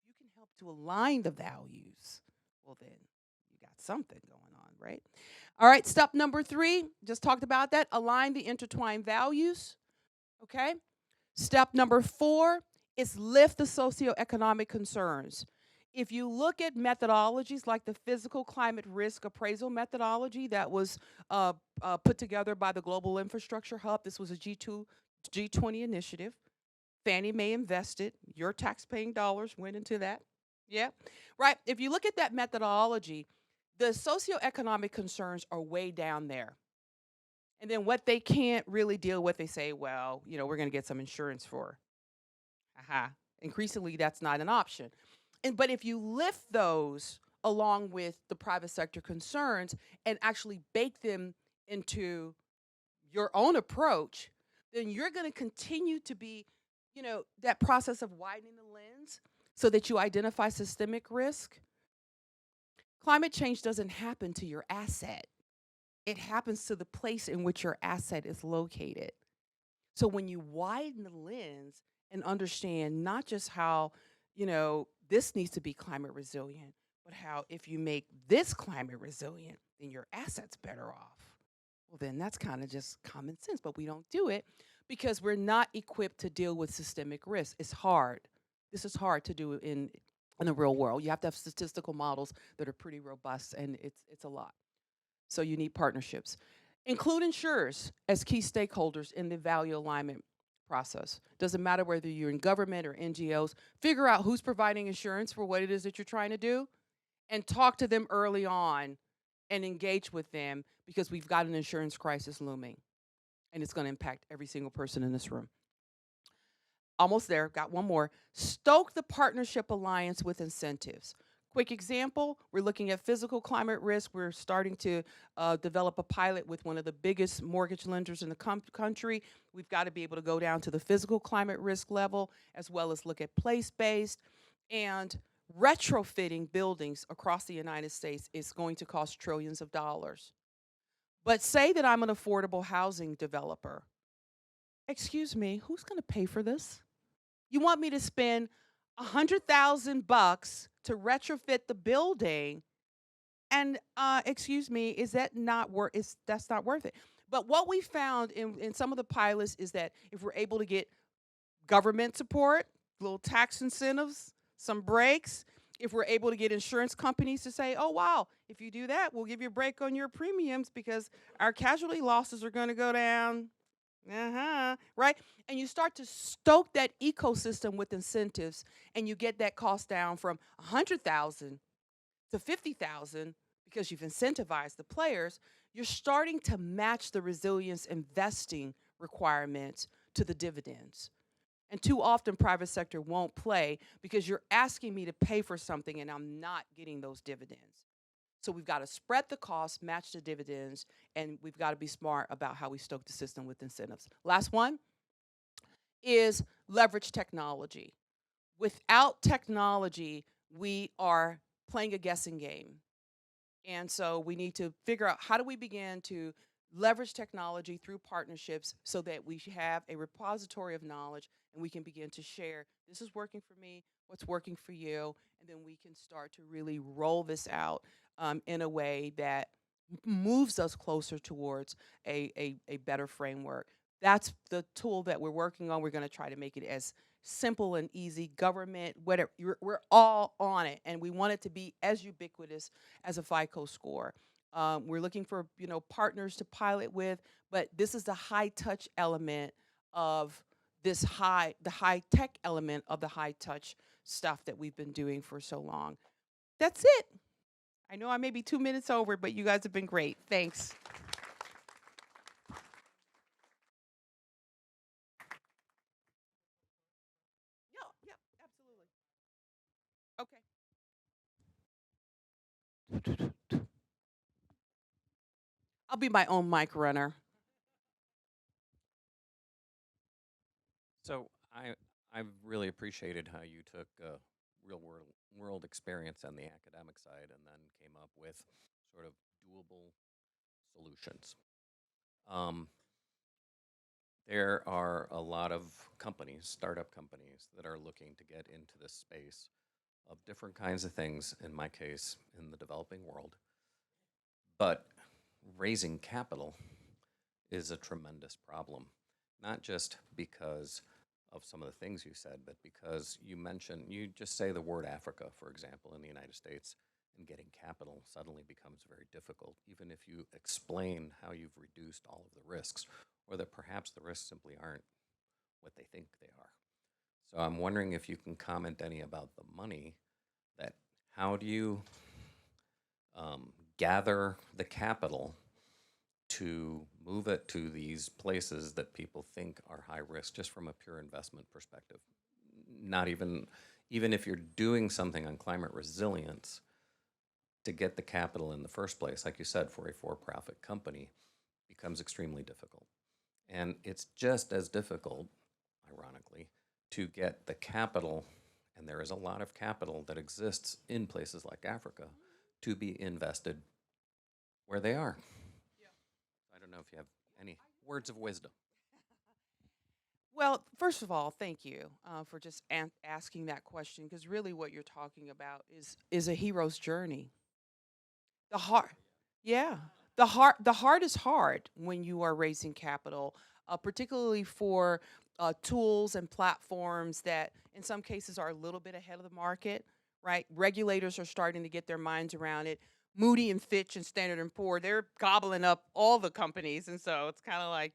If you can help to align the values, well, then you got something going on, right? All right, step number 3, just talked about that, align the intertwined values, okay? Step number 4 is lift the socioeconomic concerns. If you look at methodologies like the physical climate risk appraisal methodology that was put together by the Global Infrastructure Hub, this was a G20 initiative. Fannie Mae invested, your tax-paying dollars went into that. Yeah, right. If you look at that methodology, the socioeconomic concerns are way down there. And then what they can't really deal with, they say, well, you know, we're going to get some insurance for. Increasingly, that's not an option. But if you lift those along with the private sector concerns and actually bake them into your own approach, then you're going to continue to be, you know, that process of widening the lens so that you identify systemic risk. Climate change doesn't happen to your asset. It happens to the place in which your asset is located. So when you widen the lens and understand not just how, you know, this needs to be climate resilient, but how if you make this climate resilient, then your asset's better off. Well, then that's kind of just common sense, but we don't do it because we're not equipped to deal with systemic risk. It's hard. This is hard to do in the real world. You have to have statistical models that are pretty robust, and it's a lot. So you need partnerships. Include insurers as key stakeholders in the value alignment process. Doesn't matter whether you're in government or NGOs, figure out who's providing insurance for what it is that you're trying to do and talk to them early on and engage with them, because we've got an insurance crisis looming and it's going to impact every single person in this room. Almost there, got one more. Stoke the partnership alliance with incentives. Quick example, we're looking at physical climate risk. We're starting to develop a pilot with one of the biggest mortgage lenders in the country. We've got to be able to go down to the physical climate risk level, as well as look at place-based. And retrofitting buildings across the United States is going to cost trillions of dollars. But say that I'm an affordable housing developer. Excuse me, who's going to pay for this? You want me to spend $100,000 to retrofit the building, and excuse me, is that not worth? That's not worth it. But what we found in some of the pilots is that if we're able to get government support, little tax incentives, some breaks, if we're able to get insurance companies to say, oh, wow, if you do that, we'll give you a break on your premiums because our casualty losses are going to go down. Right? And you start to stoke that ecosystem with incentives, and you get that cost down from 100,000 to 50,000 because you've incentivized the players. You're starting to match the resilience investing requirements to the dividends. And too often, private sector won't play because you're asking me to pay for something and I'm not getting those dividends. So we've got to spread the cost, match the dividends, and we've got to be smart about how we stoke the system with incentives. Last one is leverage technology. Without technology, we are playing a guessing game. And so we need to figure out how do we begin to leverage technology through partnerships so that we have a repository of knowledge and we can begin to share, this is working for me, what's working for you, and then we can start to really roll this out in a way that moves us closer towards a better framework. That's the tool that we're working on. We're going to try to make it as simple and easy. Government, whatever, we're all on it, and we want it to be as ubiquitous as a FICO score. We're looking for partners to pilot with, but this is the high touch element of the high tech element of the high touch stuff that we've been doing for so long. That's it. I know I may be 2 minutes over, but you guys have been great. Thanks. Yeah, absolutely. Okay. I'll be my own mic runner. So I really appreciated how you took real world experience on the academic side and then came up with sort of doable solutions. There are a lot of companies, startup companies, that are looking to get into this space of different kinds of things, in my case, in the developing world. But raising capital is a tremendous problem, not just because of some of the things you said, but because you just say the word Africa, for example, in the United States, and getting capital suddenly becomes very difficult, even if you explain how you've reduced all of the risks, or that perhaps the risks simply aren't what they think they are. So I'm wondering if you can comment any about the money, that how do you gather the capital to move it to these places that people think are high risk, just from a pure investment perspective. Not even if you're doing something on climate resilience, to get the capital in the first place, like you said, for a for-profit company, becomes extremely difficult. And it's just as difficult, ironically, to get the capital, and there is a lot of capital that exists in places like Africa, to be invested where they are. I don't know if you have any words of wisdom. Well, first of all, thank you for just asking that question, because really what you're talking about is a hero's journey. The heart, yeah, the heart is hard when you are raising capital, particularly for tools and platforms that in some cases are a little bit ahead of the market, right? Regulators are starting to get their minds around it. Moody and Fitch and Standard & Poor, they're gobbling up all the companies. And so it's kind of like,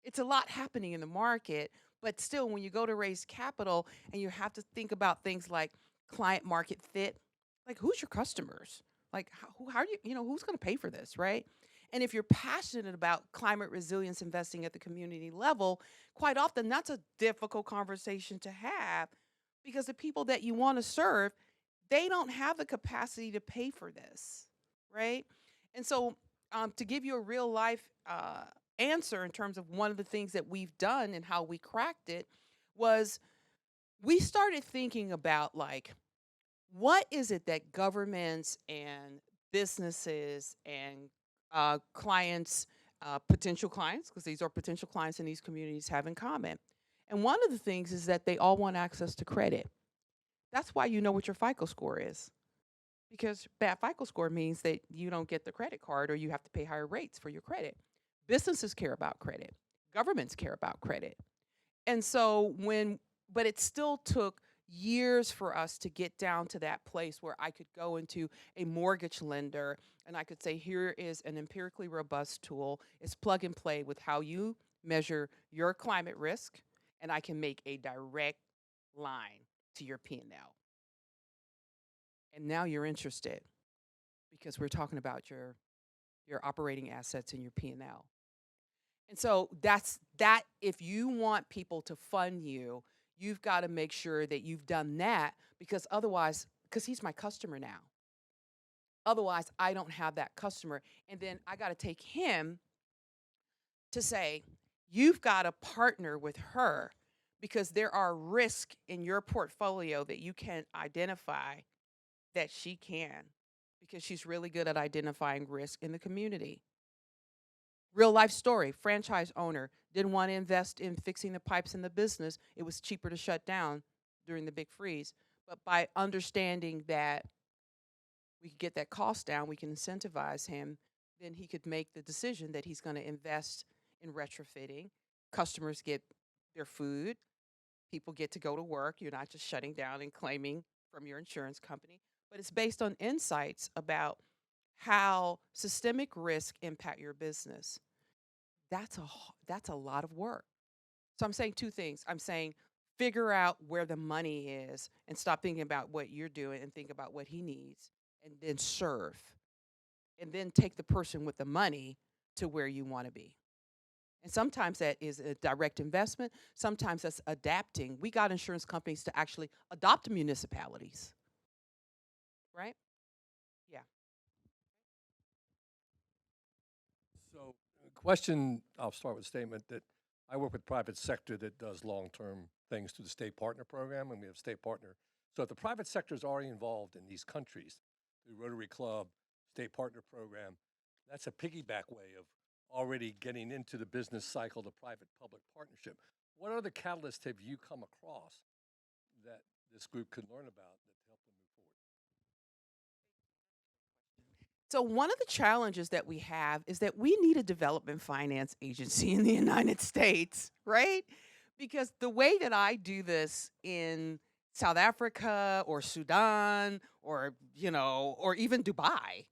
it's a lot happening in the market. But still, when you go to raise capital and you have to think about things like client market fit, like who's your customers? Like how do who's going to pay for this, right? And if you're passionate about climate resilience investing at the community level, quite often that's a difficult conversation to have, because the people that you want to serve, they don't have the capacity to pay for this, right? And so to give you a real life answer in terms of one of the things that we've done and how we cracked it was we started thinking about, like, what is it that governments and businesses and clients, potential clients, because these are potential clients in these communities, have in common? And one of the things is that they all want access to credit. That's why you know what your FICO score is, because bad FICO score means that you don't get the credit card or you have to pay higher rates for your credit. Businesses care about credit. Governments care about credit. And so but it still took years for us to get down to that place where I could go into a mortgage lender and I could say, here is an empirically robust tool. It's plug and play with how you measure your climate risk, and I can make a direct line to your P&L. And now you're interested because we're talking about your operating assets and your P&L. And so that's that. If you want people to fund you, you've got to make sure that you've done that, because otherwise, because he's my customer now. Otherwise, I don't have that customer. And then I got to take him to say, you've got to partner with her because there are risks in your portfolio that you can identify that she can, because she's really good at identifying risk in the community. Real life story, franchise owner didn't want to invest in fixing the pipes in the business. It was cheaper to shut down during the big freeze. But by understanding that we could get that cost down, we can incentivize him, then he could make the decision that he's going to invest in retrofitting. Customers get their food. People get to go to work. You're not just shutting down and claiming from your insurance company. But it's based on insights about how systemic risk impact your business. That's a lot of work. So I'm saying two things. I'm saying figure out where the money is and stop thinking about what you're doing and think about what he needs, and then serve. And then take the person with the money to where you want to be. And sometimes that is a direct investment. Sometimes that's adapting. We got insurance companies to actually adopt municipalities. Right? Yeah. So, question, I'll start with a statement that I work with private sector that does long-term things through the state partner program, and we have state partner. So if the private sector is already involved in these countries, through Rotary Club, state partner program, that's a piggyback way of already getting into the business cycle, the private-public partnership. What other catalysts have you come across that this group could learn about that help them move forward? So one of the challenges that we have is that we need a development finance agency in the United States, right? Because the way that I do this in South Africa or Sudan or, or even Dubai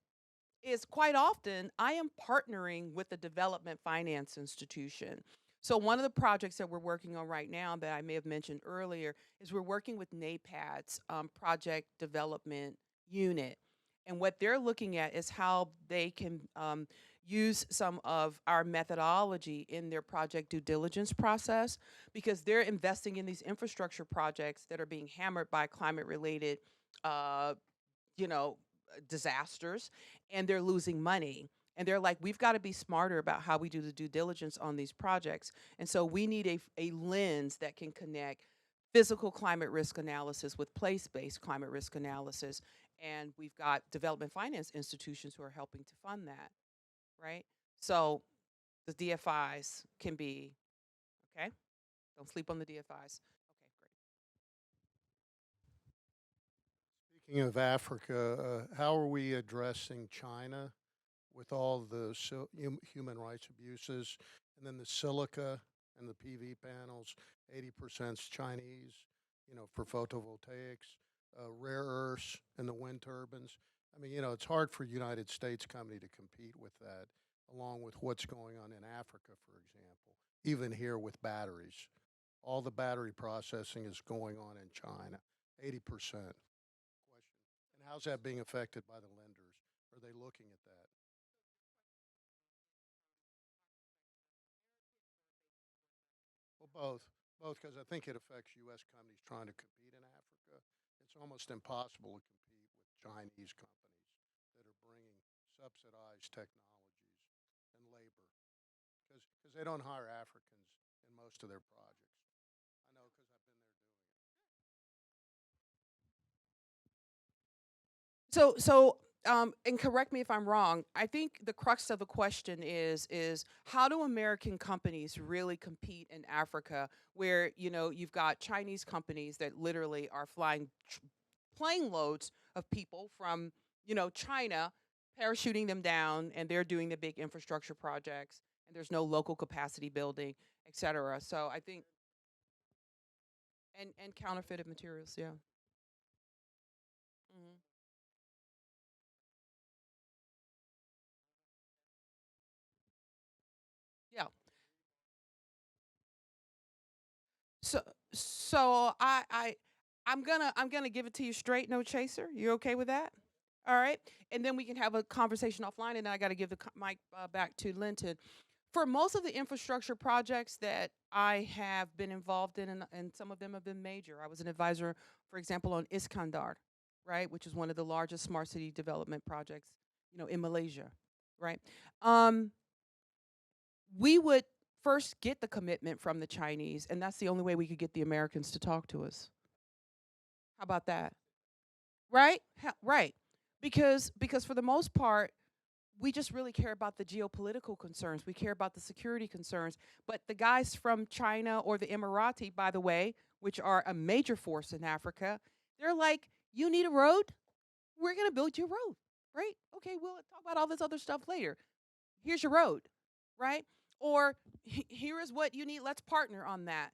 is quite often I am partnering with a development finance institution. So one of the projects that we're working on right now that I may have mentioned earlier is we're working with NAPAD's project development unit. And what they're looking at is how they can use some of our methodology in their project due diligence process, because they're investing in these infrastructure projects that are being hammered by climate-related, disasters, and they're losing money. And they're like, we've got to be smarter about how we do the due diligence on these projects. And so we need a lens that can connect physical climate risk analysis with place-based climate risk analysis. And we've got development finance institutions who are helping to fund that, right? So the DFIs can be, okay? Don't sleep on the DFIs. Okay, great. Speaking of Africa, how are we addressing China with all the human rights abuses, and then the silica and the PV panels, 80% Chinese, for photovoltaics, rare earths and the wind turbines. I mean, it's hard for a United States company to compete with that, along with what's going on in Africa, for example, even here with batteries. All the battery processing is going on in China, 80%. Question. And how's that being affected by the lenders? Are they looking at that? Well, both, because I think it affects U.S. companies trying to compete in Africa. It's almost impossible to compete with Chinese companies that are bringing subsidized technologies and labor, because they don't hire Africans in most of their projects. I know because I've been there doing it. So, and correct me if I'm wrong, I think the crux of the question is how do American companies really compete in Africa, where, you've got Chinese companies that literally are flying plane loads of people from, China, parachuting them down, and they're doing the big infrastructure projects, and there's no local capacity building, et cetera. So I think, and counterfeited materials, yeah. Hmm. Yeah. So I'm gonna give it to you straight, no chaser. You okay with that? All right, and then we can have a conversation offline. And then I got to give the mic back to Linton. For most of the infrastructure projects that I have been involved in, and some of them have been major. I was an advisor, for example, on Iskandar, right, which is one of the largest smart city development projects, in Malaysia, right? Um, we would first get the commitment from the Chinese, and that's the only way we could get the Americans to talk to us. How about that? Right? Right. Because for the most part, we just really care about the geopolitical concerns. We care about the security concerns. But the guys from China or the Emirati, by the way, which are a major force in Africa, they're like, you need a road? We're going to build you a road, right? Okay, we'll talk about all this other stuff later. Here's your road, right? Or here is what you need. Let's partner on that.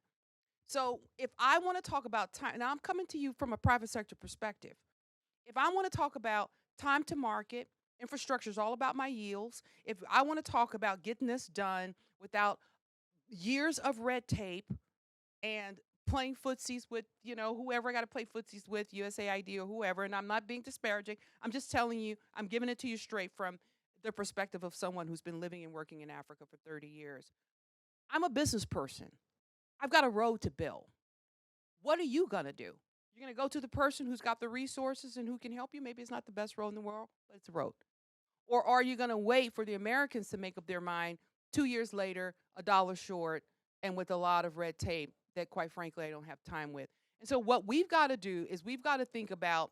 So if I want to talk about time, now I'm coming to you from a private sector perspective. If I want to talk about time to market, infrastructure is all about my yields. If I want to talk about getting this done without years of red tape and playing footsies with, whoever I got to play footsies with, USAID or whoever, and I'm not being disparaging. I'm just telling you, I'm giving it to you straight from the perspective of someone who's been living and working in Africa for 30 years. I'm a business person. I've got a road to build. What are you going to do? You're going to go to the person who's got the resources and who can help you. Maybe it's not the best road in the world, but it's a road. Or are you going to wait for the Americans to make up their mind 2 years later, $1 short, and with a lot of red tape that, quite frankly, I don't have time with? And so what we've got to do is we've got to think about,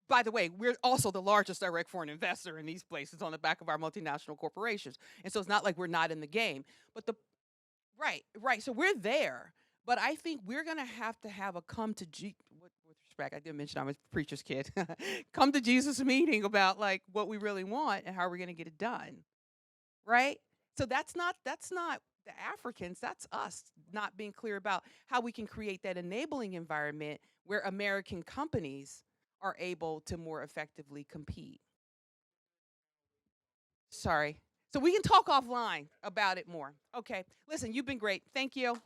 by the way, we're also the largest direct foreign investor in these places on the back of our multinational corporations. And so it's not like we're not in the game. But right. So we're there. But I think we're going to have a come to with respect, I didn't mention I'm a preacher's kid. Come to Jesus meeting about like what we really want and how we're going to get it done. Right? So that's not the Africans, that's us not being clear about how we can create that enabling environment where American companies are able to more effectively compete. Sorry. So we can talk offline about it more. Okay. Listen, you've been great. Thank you.